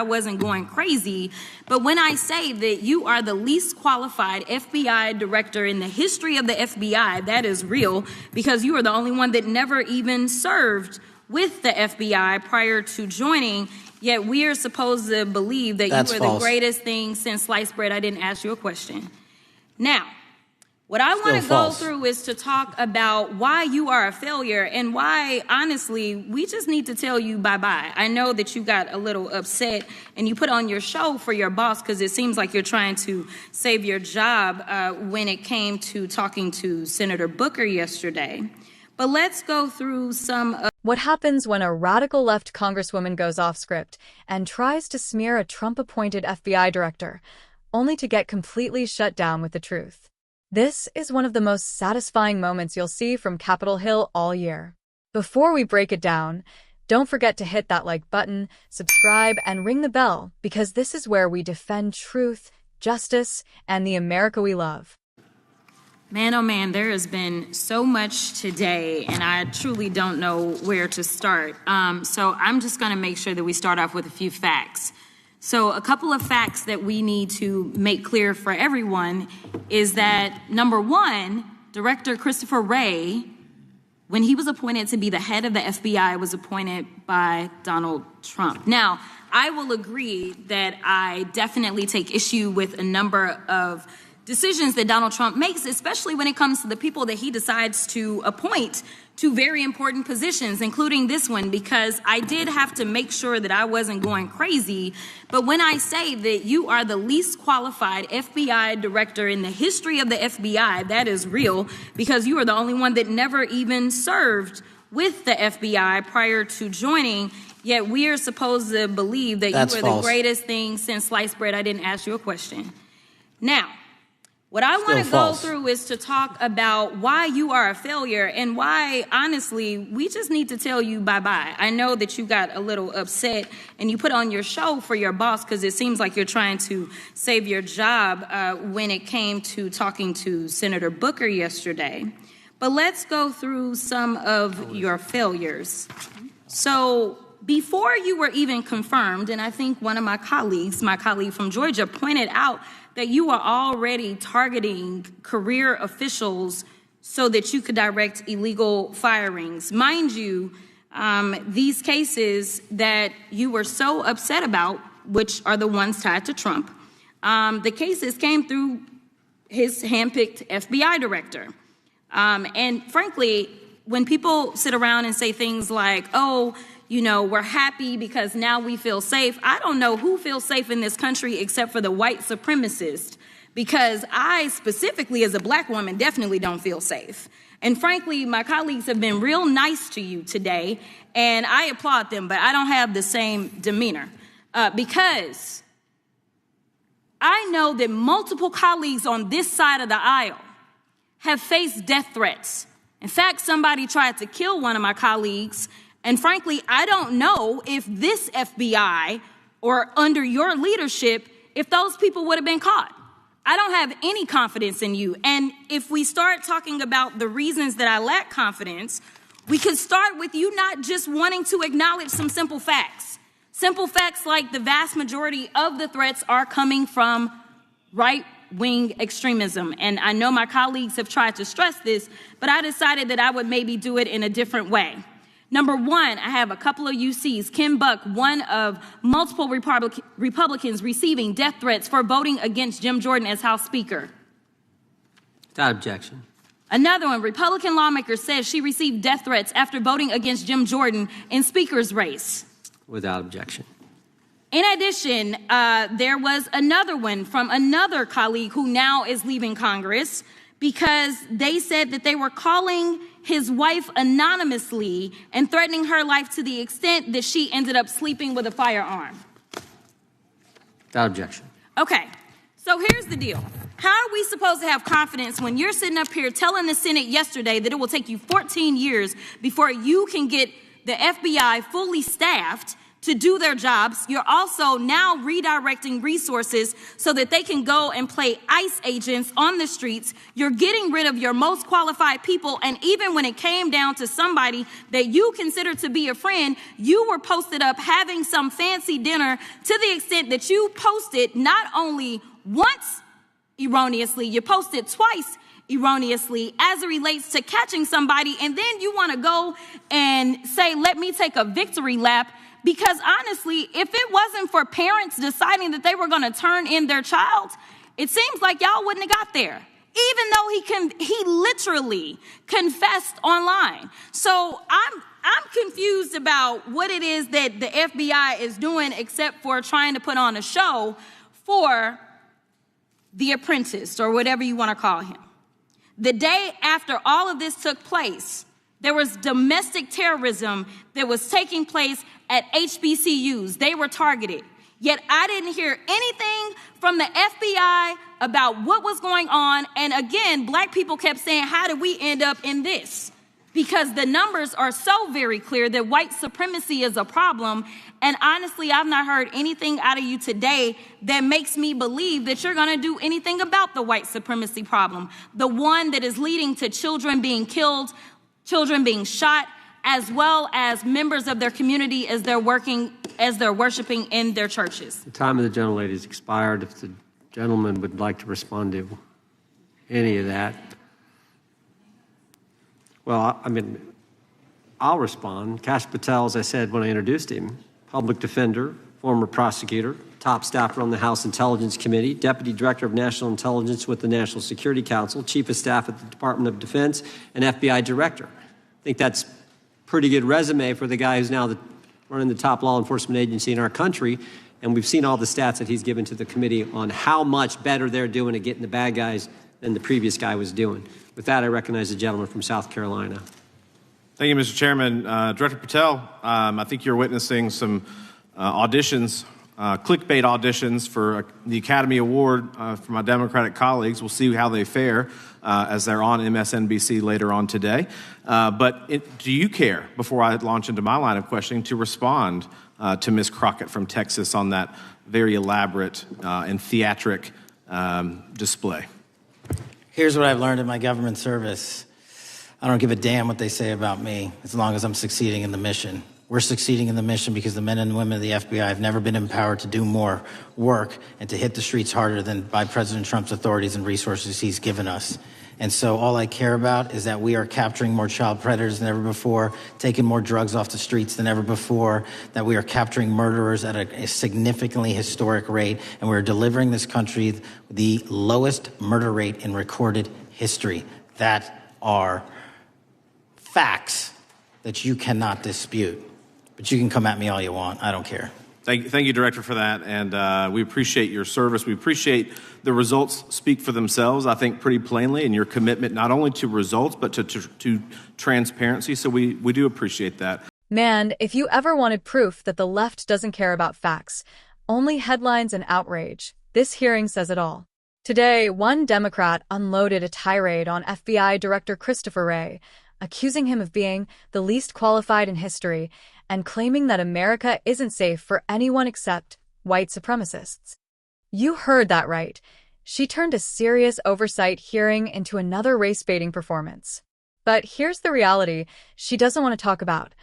I wasn't going crazy, but when I say that you are the least qualified FBI director in the history of the FBI, that is real, because you are the only one that never even served with the FBI prior to joining, yet we are supposed to believe that you are the greatest thing since sliced bread. I didn't ask you a question. Now, what I want to go through is to talk about why you are a failure and why, honestly, we just need to tell you bye-bye. I know that you got a little upset and you put on your show for your boss because it seems like you're trying to save your job when it came to talking to Senator Booker yesterday. But let's go through some of what happens when a radical left congresswoman goes off script and tries to smear a Trump-appointed FBI director, only to get completely shut down with the truth. This is one of the most satisfying moments you'll see from Capitol Hill all year. Before we break it down, don't forget to hit that like button, subscribe, and ring the bell, because this is where we defend truth, justice, and the America we love. Man, oh man, there has been so much today, and I truly don't know where to start. So I'm just going to make sure that we start off with a few facts. So a couple of facts that we need to make clear for everyone is that, number one, Director Christopher Wray, when he was appointed to be the head of the FBI, was appointed by Donald Trump. Now, I will agree that I definitely take issue with a number of decisions that Donald Trump makes, especially when it comes to the people that he decides to appoint to very important positions, including this one, because I did have to make sure that I wasn't going crazy. But when I say that you are the least qualified FBI director in the history of the FBI, that is real, because you are the only one that never even served with the FBI prior to joining, yet we are supposed to believe that you are the greatest thing since sliced bread. I didn't ask you a question. Now, what I want to go through is to talk about why you are a failure and why, honestly, we just need to tell you bye-bye. I know that you got a little upset and you put on your show for your boss because it seems like you're trying to save your job when it came to talking to Senator Booker yesterday. But let's go through some of your failures. So before you were even confirmed, and I think one of my colleague from Georgia, pointed out that you are already targeting career officials so that you could direct illegal firings. Mind you, these cases that you were so upset about, which are the ones tied to Trump, the cases came through his handpicked FBI director. And frankly, when people sit around and say things like, oh, you know, we're happy because now we feel safe. I don't know who feels safe in this country except for the white supremacists, because I specifically as a black woman definitely don't feel safe. And frankly, my colleagues have been real nice to you today, and I applaud them, but I don't have the same demeanor because I know that multiple colleagues on this side of the aisle have faced death threats. In fact, somebody tried to kill one of my colleagues. And frankly, I don't know if this FBI or under your leadership, if those people would have been caught. I don't have any confidence in you. And if we start talking about the reasons that I lack confidence, we could start with you not just wanting to acknowledge some simple facts. Simple facts like the vast majority of the threats are coming from right-wing extremism. And I know my colleagues have tried to stress this, but I decided that I would maybe do it in a different way. Number one, I have a couple of UCs. Kim Buck, one of multiple Republicans receiving death threats for voting against Jim Jordan as House Speaker. Without objection. Another one, Republican lawmaker says she received death threats after voting against Jim Jordan in Speaker's race. Without objection. In addition, there was another one from another colleague who now is leaving Congress because they said that they were calling his wife anonymously and threatening her life to the extent that she ended up sleeping with a firearm. Without objection. Okay, so here's the deal. How are we supposed to have confidence when you're sitting up here telling the Senate yesterday that it will take you 14 years before you can get the FBI fully staffed to do their jobs. You're also now redirecting resources so that they can go and play ICE agents on the streets. You're getting rid of your most qualified people. And even when it came down to somebody that you consider to be a friend, you were posted up having some fancy dinner to the extent that you posted not only once erroneously, you posted twice erroneously as it relates to catching somebody. And then you want to go and say, let me take a victory lap. Because honestly, if it wasn't for parents deciding that they were going to turn in their child, it seems like y'all wouldn't have got there, even though he literally confessed online. So I'm confused about what it is that the FBI is doing except for trying to put on a show for the apprentice or whatever you want to call him. The day after all of this took place, there was domestic terrorism that was taking place at HBCUs. They were targeted. Yet I didn't hear anything from the FBI about what was going on. And again, black people kept saying, how did we end up in this? Because the numbers are so very clear that white supremacy is a problem. And honestly, I've not heard anything out of you today that makes me believe that you're going to do anything about the white supremacy problem. The one that is leading to children being killed, children being shot, as well as members of their community as they're worshiping in their churches. The time of the gentlelady has expired. If the gentleman would like to respond to any of that. Well, I'll respond. Kash Patel, as I said when I introduced him, public defender, former prosecutor, top staffer on the House Intelligence Committee, Deputy Director of National Intelligence with the National Security Council, Chief of Staff at the Department of Defense, and FBI Director. I think that's pretty good resume for the guy who's now running the top law enforcement agency in our country. And we've seen all the stats that he's given to the committee on how much better they're doing at getting the bad guys than the previous guy was doing. With that, I recognize the gentleman from South Carolina. Thank you, Mr. Chairman. Director Patel, I think you're witnessing some auditions, clickbait auditions for the Academy Award for my Democratic colleagues. We'll see how they fare as they're on MSNBC later on today. But do you care, before I launch into my line of questioning, to respond to Ms. Crockett from Texas on that very elaborate and theatric display? Here's what I've learned in my government service. I don't give a damn what they say about me as long as I'm succeeding in the mission. We're succeeding in the mission because the men and women of the FBI have never been empowered to do more work and to hit the streets harder than by President Trump's authorities and resources he's given us. And so all I care about is that we are capturing more child predators than ever before, taking more drugs off the streets than ever before, that we are capturing murderers at a significantly historic rate, and we're delivering this country the lowest murder rate in recorded history. That are facts that you cannot dispute. But you can come at me all you want. I don't care. Thank you, Director, for that. And we appreciate your service. We appreciate the results speak for themselves, I think, pretty plainly, and your commitment not only to results, but to transparency. So we do appreciate that. Man, if you ever wanted proof that the left doesn't care about facts, only headlines and outrage, this hearing says it all. Today, one Democrat unloaded a tirade on FBI Director Christopher Wray, accusing him of being the least qualified in history and claiming that America isn't safe for anyone except white supremacists. You heard that right. She turned a serious oversight hearing into another race-baiting performance. But here's the reality she doesn't want to talk about.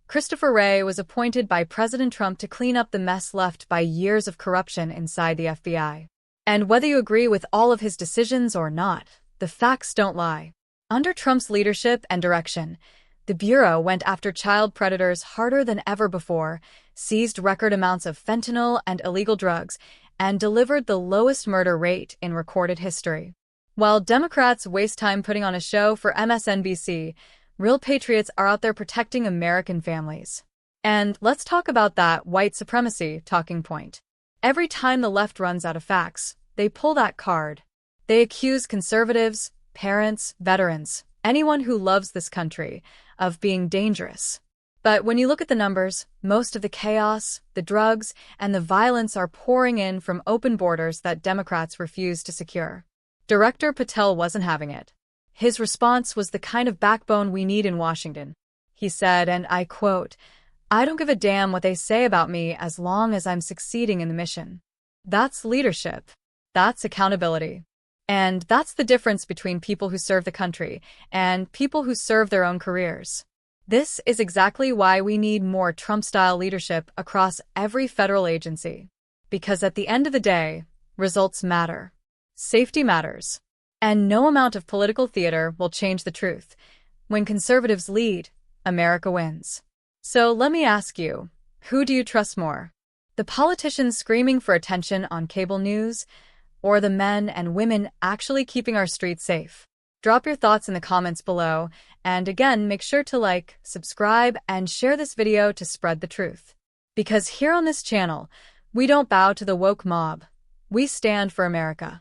Christopher Wray was appointed by President Trump to clean up the mess left by years of corruption inside the FBI. And whether you agree with all of his decisions or not, the facts don't lie. Under Trump's leadership and direction, the Bureau went after child predators harder than ever before, seized record amounts of fentanyl and illegal drugs, and delivered the lowest murder rate in recorded history. While Democrats waste time putting on a show for MSNBC, real patriots are out there protecting American families. And let's talk about that white supremacy talking point. Every time the left runs out of facts, they pull that card. They accuse conservatives, parents, veterans, anyone who loves this country, of being dangerous. But when you look at the numbers, most of the chaos, the drugs, and the violence are pouring in from open borders that Democrats refuse to secure. Director Patel wasn't having it. His response was the kind of backbone we need in Washington. He said, and I quote, I don't give a damn what they say about me as long as I'm succeeding in the mission. That's leadership. That's accountability. And that's the difference between people who serve the country and people who serve their own careers. This is exactly why we need more Trump-style leadership across every federal agency. Because at the end of the day, results matter. Safety matters. And no amount of political theater will change the truth. When conservatives lead, America wins. So let me ask you, who do you trust more? The politicians screaming for attention on cable news, or the men and women actually keeping our streets safe? Drop your thoughts in the comments below, and again, make sure to like, subscribe, and share this video to spread the truth. Because here on this channel, we don't bow to the woke mob. We stand for America.